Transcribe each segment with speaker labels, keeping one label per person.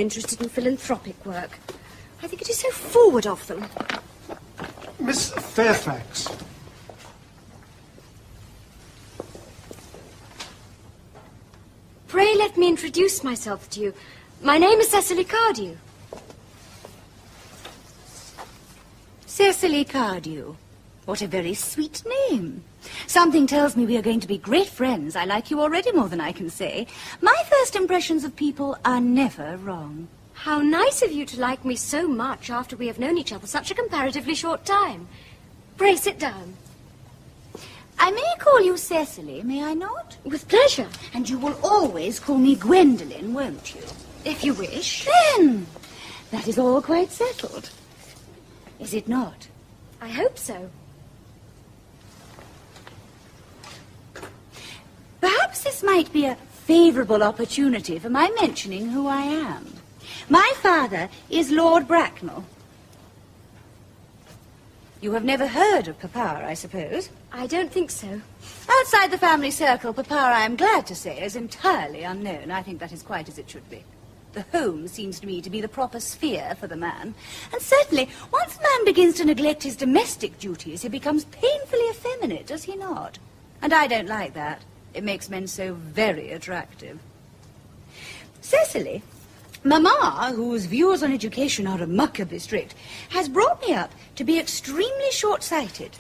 Speaker 1: interested in philanthropic work. I think it is so forward of them.
Speaker 2: Miss Fairfax.
Speaker 1: Pray let me introduce myself to you. My name is Cecily Cardew.
Speaker 3: Cecily Cardew. What a very sweet name. Something tells me we are going to be great friends. I like you already more than I can say. My first impressions of people are never wrong.
Speaker 1: How nice of you to like me so much after we have known each other such a comparatively short time. Pray sit down.
Speaker 3: I may call you Cecily, may I not?
Speaker 1: With pleasure.
Speaker 3: And you will always call me Gwendolen, won't you?
Speaker 1: If you wish.
Speaker 3: Then, that is all quite settled. Is it not?
Speaker 1: I hope so.
Speaker 3: Perhaps this might be a favourable opportunity for my mentioning who I am. My father is Lord Bracknell. You have never heard of Papa, I suppose?
Speaker 1: I don't think so.
Speaker 3: Outside the family circle, Papa, I am glad to say, is entirely unknown. I think that is quite as it should be. The home seems to me to be the proper sphere for the man. And certainly, once a man begins to neglect his domestic duties, he becomes painfully effeminate, does he not? And I don't like that. It makes men so very attractive. Cecily, Mamma, whose views on education are remarkably strict, has brought me up to be extremely short-sighted.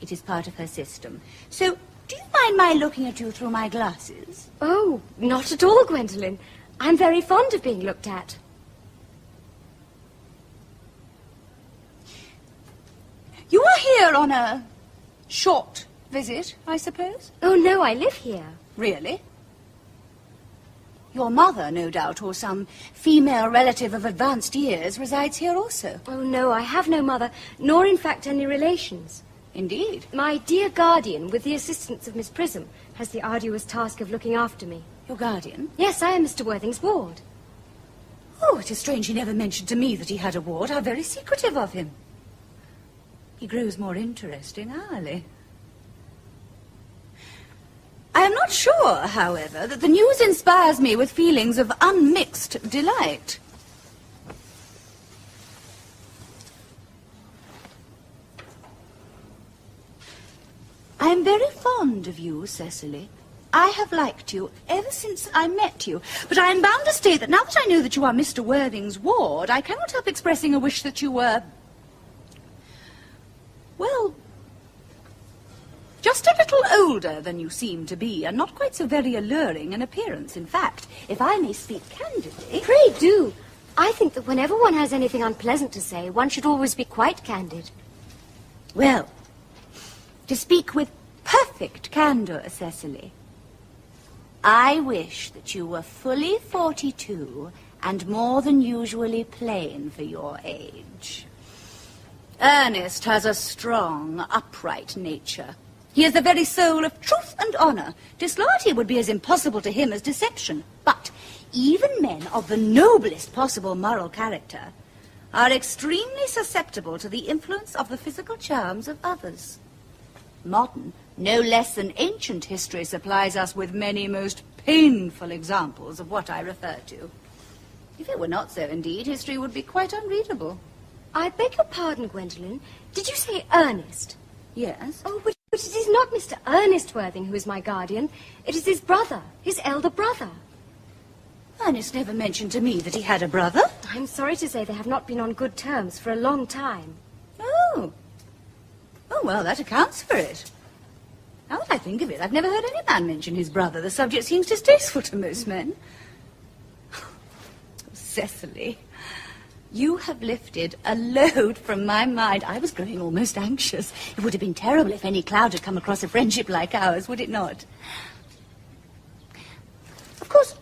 Speaker 3: It is part of her system. So, do you mind my looking at you through my glasses?
Speaker 1: Oh, not at all, Gwendolen. I'm very fond of being looked at.
Speaker 3: You are here on a short visit, I suppose?
Speaker 1: Oh, no, I live here.
Speaker 3: Really? Your mother, no doubt, or some female relative of advanced years, resides here also.
Speaker 1: Oh, no, I have no mother, nor in fact any relations.
Speaker 3: Indeed.
Speaker 1: My dear guardian, with the assistance of Miss Prism, has the arduous task of looking after me.
Speaker 3: Your guardian?
Speaker 1: Yes, I am Mr. Worthing's ward.
Speaker 3: Oh, it is strange he never mentioned to me that he had a ward. How very secretive of him. He grows more interesting hourly. I am not sure, however, that the news inspires me with feelings of unmixed delight. I am very fond of you, Cecily. I have liked you ever since I met you, but I am bound to state that now that I know that you are Mr. Worthing's ward, I cannot help expressing a wish that you were, well, just a little older than you seem to be, and not quite so very alluring in appearance. In fact, if I may speak candidly...
Speaker 1: Pray do. I think that whenever one has anything unpleasant to say, one should always be quite candid.
Speaker 3: Well, to speak with perfect candour, Cecily, I wish that you were fully 42 and more than usually plain for your age. Ernest has a strong, upright nature. He is the very soul of truth and honour. Disloyalty would be as impossible to him as deception. But even men of the noblest possible moral character are extremely susceptible to the influence of the physical charms of others. Modern, no less than ancient history supplies us with many most painful examples of what I refer to. If it were not so, indeed, history would be quite unreadable.
Speaker 1: I beg your pardon, Gwendolen. Did you say Ernest?
Speaker 3: Yes?
Speaker 1: Oh, but it is not Mr. Ernest Worthing who is my guardian. It is his brother, his elder brother.
Speaker 3: Ernest never mentioned to me that he had a brother.
Speaker 1: I'm sorry to say they have not been on good terms for a long time.
Speaker 3: Oh. Oh, well, that accounts for it. Now that I think of it, I've never heard any man mention his brother. The subject seems distasteful to most men. Cecily, you have lifted a load from my mind. I was growing almost anxious. It would have been terrible if any cloud had come across a friendship like ours, would it not? Of course,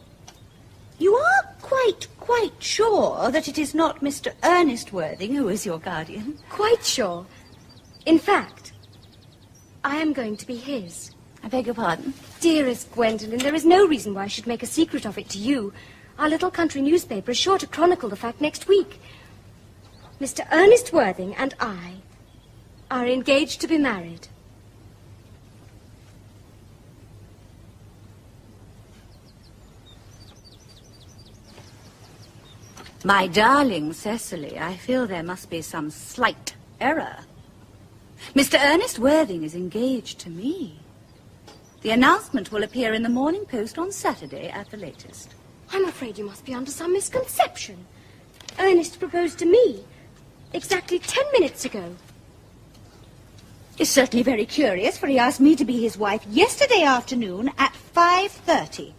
Speaker 3: you are quite sure that it is not Mr. Ernest Worthing who is your guardian?
Speaker 1: Quite sure. In fact, I am going to be his.
Speaker 3: I beg your pardon?
Speaker 1: Dearest Gwendolen, there is no reason why I should make a secret of it to you. Our little country newspaper is sure to chronicle the fact next week. Mr. Ernest Worthing and I are engaged to be married.
Speaker 3: My darling Cecily, I feel there must be some slight error. Mr. Ernest Worthing is engaged to me. The announcement will appear in the Morning Post on Saturday at the latest.
Speaker 1: I'm afraid you must be under some misconception. Ernest proposed to me exactly 10 minutes ago.
Speaker 3: It's certainly very curious, for he asked me to be his wife yesterday afternoon at 5:30.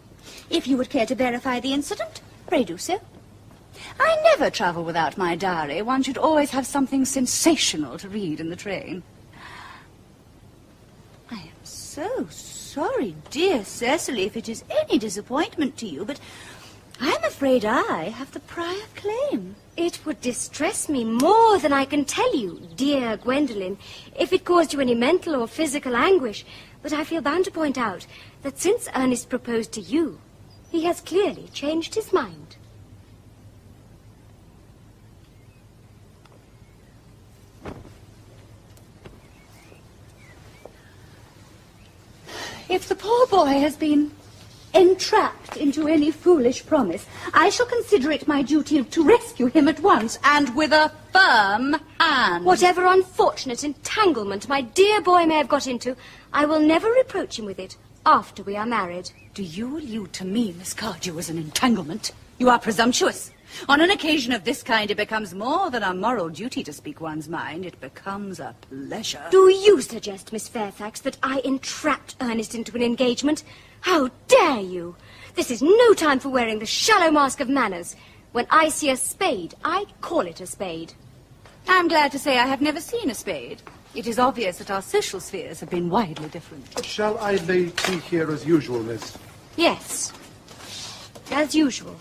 Speaker 3: If you would care to verify the incident, pray do so. I never travel without my diary. One should always have something sensational to read in the train. I am so sorry, dear Cecily, if it is any disappointment to you, but I'm afraid I have the prior claim.
Speaker 1: It would distress me more than I can tell you, dear Gwendolen, if it caused you any mental or physical anguish. But I feel bound to point out that since Ernest proposed to you, he has clearly changed his mind.
Speaker 3: If the poor boy has been entrapped into any foolish promise, I shall consider it my duty to rescue him at once, and with a firm hand.
Speaker 1: Whatever unfortunate entanglement my dear boy may have got into, I will never reproach him with it after we are married.
Speaker 3: Do you allude to me, Miss Cardew, as an entanglement? You are presumptuous. On an occasion of this kind, it becomes more than a moral duty to speak one's mind. It becomes a pleasure.
Speaker 1: Do you suggest, Miss Fairfax, that I entrapped Ernest into an engagement? How dare you? This is no time for wearing the shallow mask of manners. When I see a spade, I call it a spade.
Speaker 3: I'm glad to say I have never seen a spade. It is obvious that our social spheres have been widely different.
Speaker 2: Shall I lay tea here as usual, miss?
Speaker 1: Yes, as usual.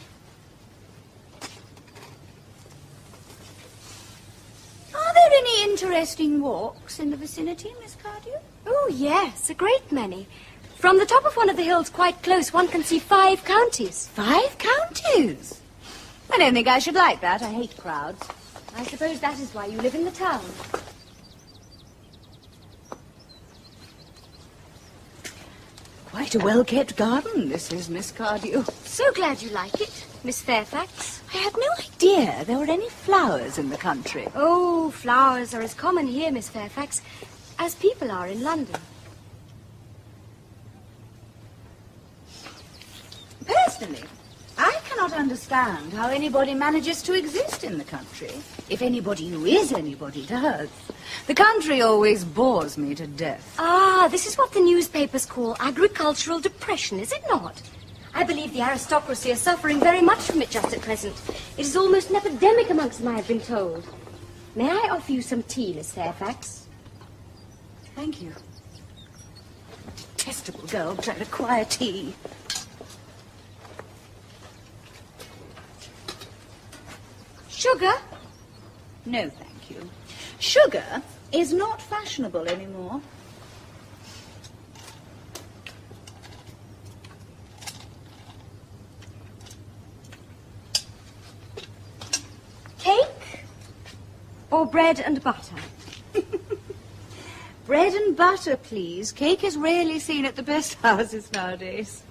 Speaker 3: Are there any interesting walks in the vicinity, Miss Cardew?
Speaker 1: Oh, yes, a great many. From the top of one of the hills quite close, one can see 5 counties.
Speaker 3: 5 counties? I don't think I should like that. I hate crowds.
Speaker 1: I suppose that is why you live in the town.
Speaker 3: Quite a well-kept garden, this is, Miss Cardew.
Speaker 1: So glad you like it, Miss Fairfax.
Speaker 3: I had no idea there were any flowers in the country.
Speaker 1: Oh, flowers are as common here, Miss Fairfax, as people are in London.
Speaker 3: Personally, I cannot understand how anybody manages to exist in the country, if anybody who is anybody does. The country always bores me to death.
Speaker 1: Ah, this is what the newspapers call agricultural depression, is it not? I believe the aristocracy are suffering very much from it just at present. It is almost an epidemic amongst them, I have been told. May I offer you some tea, Miss Fairfax?
Speaker 3: Thank you. Detestable girl, but I'd acquire tea.
Speaker 1: Sugar?
Speaker 3: No, thank you. Sugar is not fashionable anymore.
Speaker 1: Cake or bread and butter?
Speaker 3: Bread and butter, please. Cake is rarely seen at the best houses nowadays.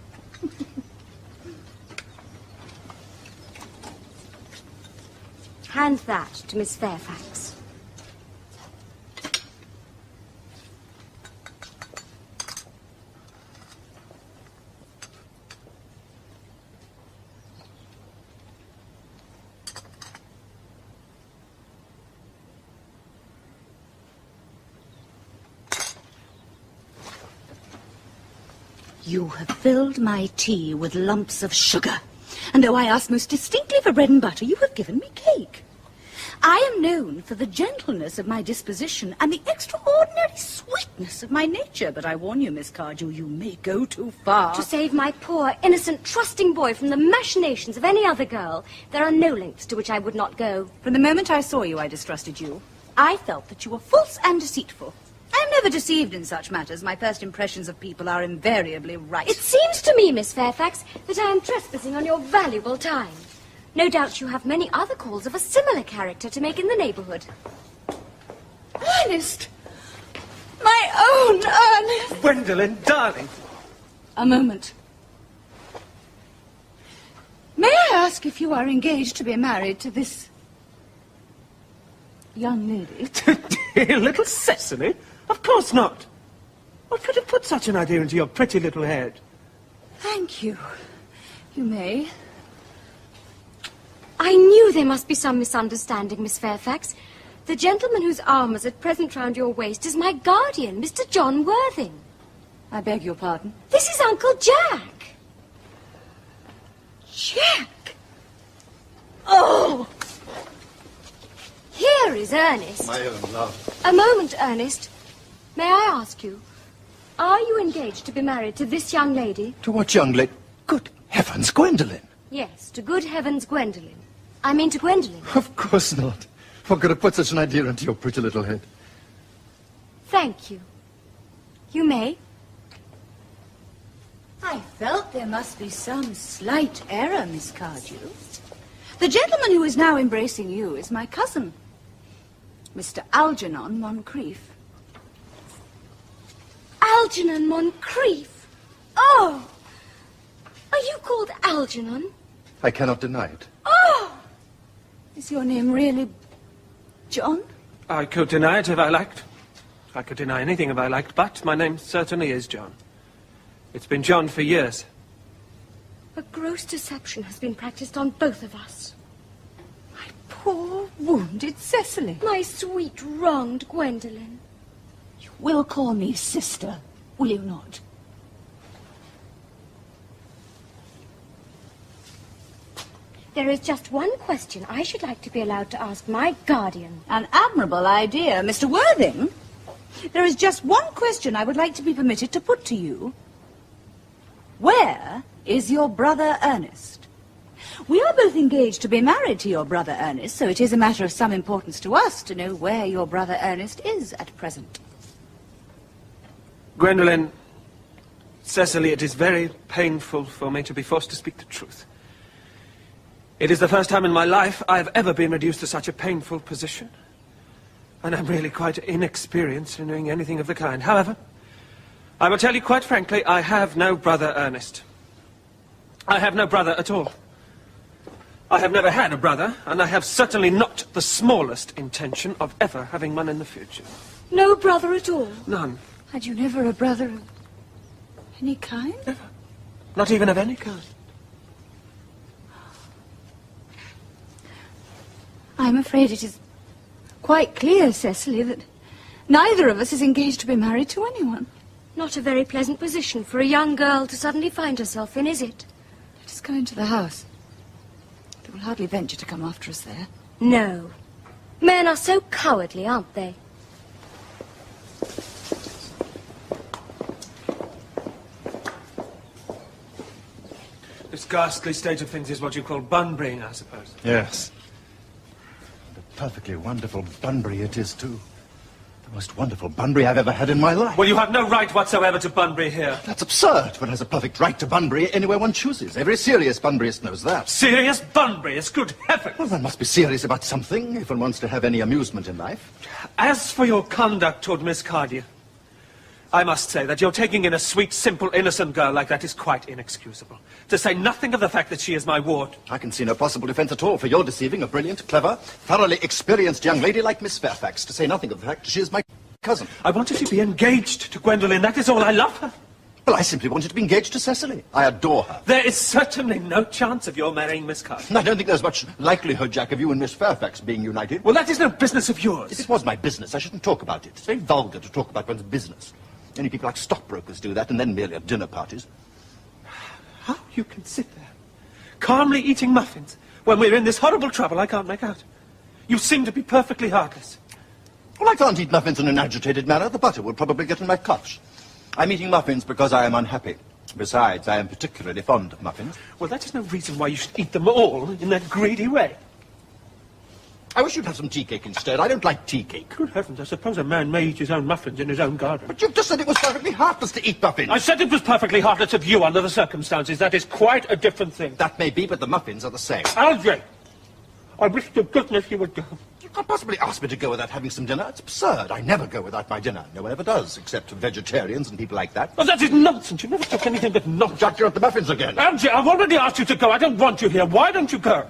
Speaker 1: Hand that to Miss Fairfax.
Speaker 3: You have filled my tea with lumps of sugar. And though I asked most distinctly for bread and butter, you have given me cake. I am known for the gentleness of my disposition and the extraordinary sweetness of my nature. But I warn you, Miss Cardew, you may go too far.
Speaker 1: To save my poor, innocent, trusting boy from the machinations of any other girl, there are no lengths to which I would not go.
Speaker 3: From the moment I saw you, I distrusted you. I felt that you were false and deceitful. I am never deceived in such matters. My first impressions of people are invariably right.
Speaker 1: It seems to me, Miss Fairfax, that I am trespassing on your valuable time. No doubt you have many other calls of a similar character to make in the neighborhood.
Speaker 3: Ernest! My own Ernest!
Speaker 2: Gwendolen, darling.
Speaker 3: A moment. May I ask if you are engaged to be married to this young lady?
Speaker 4: Dear little Cecily? Of course not. What could have put such an idea into your pretty little head?
Speaker 3: Thank you. You may.
Speaker 1: I knew there must be some misunderstanding, Miss Fairfax. The gentleman whose arm is at present round your waist is my guardian, Mr. John Worthing.
Speaker 3: I beg your pardon?
Speaker 1: This is Uncle Jack. Jack! Oh! Here is Ernest.
Speaker 2: My own love.
Speaker 1: A moment, Ernest. May I ask you, are you engaged to be married to this young lady?
Speaker 2: To what young lady? Good heavens, Gwendolen.
Speaker 1: Yes, to good heavens, Gwendolen. I mean to Gwendolen.
Speaker 2: Of course not. What could have put such an idea into your pretty little head?
Speaker 1: Thank you. You may.
Speaker 3: I felt there must be some slight error, Miss Cardew. The gentleman who is now embracing you is my cousin, Mr. Algernon Moncrief.
Speaker 1: Algernon Moncrief? Oh! Are you called Algernon?
Speaker 2: I cannot deny it.
Speaker 1: Oh!
Speaker 3: Is your name really John?
Speaker 4: I could deny it if I liked. I could deny anything if I liked, but my name certainly is John. It's been John for years.
Speaker 1: A gross deception has been practiced on both of us.
Speaker 3: My poor, wounded Cecily.
Speaker 1: My sweet, wronged Gwendolen.
Speaker 3: You will call me sister, will you not?
Speaker 1: There is just one question I should like to be allowed to ask my guardian.
Speaker 3: An admirable idea, Mr. Worthing. There is just one question I would like to be permitted to put to you. Where is your brother Ernest? We are both engaged to be married to your brother Ernest, so it is a matter of some importance to us to know where your brother Ernest is at present.
Speaker 4: Gwendolen, Cecily, it is very painful for me to be forced to speak the truth. It is the first time in my life I have ever been reduced to such a painful position. And I'm really quite inexperienced in doing anything of the kind. However, I will tell you quite frankly, I have no brother Ernest. I have no brother at all. I have never had a brother, and I have certainly not the smallest intention of ever having one in the future.
Speaker 1: No brother at all?
Speaker 4: None.
Speaker 3: Had you never a brother of any kind?
Speaker 4: Never. Not even of any kind.
Speaker 3: I'm afraid it is quite clear, Cecily, that neither of us is engaged to be married to anyone.
Speaker 1: Not a very pleasant position for a young girl to suddenly find herself in, is it?
Speaker 3: Let us go into the house. They will hardly venture to come after us there.
Speaker 1: No. Men are so cowardly, aren't they?
Speaker 4: This ghastly state of things is what you call bunburying, I suppose.
Speaker 2: Yes. And a perfectly wonderful Bunbury it is, too. The most wonderful Bunbury I've ever had in my life.
Speaker 4: Well, you have no right whatsoever to Bunbury here.
Speaker 2: That's absurd. One has a perfect right to Bunbury anywhere one chooses. Every serious Bunburyist knows that.
Speaker 4: Serious Bunburyist? Good heavens!
Speaker 2: Well, one must be serious about something if one wants to have any amusement in life.
Speaker 4: As for your conduct toward Miss Cardew, I must say that your taking in a sweet, simple, innocent girl like that is quite inexcusable. To say nothing of the fact that she is my ward.
Speaker 2: I can see no possible defense at all for your deceiving a brilliant, clever, thoroughly experienced young lady like Miss Fairfax, to say nothing of the fact that she is my cousin.
Speaker 4: I wanted to be engaged to Gwendolen, that is all. I love her.
Speaker 2: Well, I simply wanted to be engaged to Cecily. I adore her.
Speaker 4: There is certainly no chance of your marrying Miss Cardew.
Speaker 2: I don't think there's much likelihood, Jack, of you and Miss Fairfax being united.
Speaker 4: Well, that is no business of
Speaker 2: If
Speaker 4: yours.
Speaker 2: it was my business, I shouldn't talk about it. It's very vulgar to talk about one's business. Only people like stockbrokers do that, and then merely at dinner parties.
Speaker 4: How you can sit there, calmly eating muffins, when we're in this horrible trouble I can't make out. You seem to be perfectly heartless.
Speaker 2: Well, I can't eat muffins in an agitated manner. The butter will probably get in my cuffs. I'm eating muffins because I am unhappy. Besides, I am particularly fond of muffins.
Speaker 4: Well, that is no reason why you should eat them all in that greedy way.
Speaker 2: I wish you'd have some tea cake instead. I don't like tea cake.
Speaker 4: Good heavens, I suppose a man may eat his own muffins in his own garden.
Speaker 2: But you've just said it was perfectly heartless to eat muffins.
Speaker 4: I said it was perfectly heartless of you under the circumstances. That is quite a different thing.
Speaker 2: That may be, but the muffins are the same.
Speaker 4: Algy, I wish to goodness you would go.
Speaker 2: You Can't possibly ask me to go without having some dinner. It's absurd. I never go without my dinner. No one ever does, except vegetarians and people like that.
Speaker 4: Oh, that is nonsense. You never took anything but nonsense.
Speaker 2: Jack, you're at the muffins again.
Speaker 4: Angie, I've already asked you to go. I don't want you here. Why don't you go?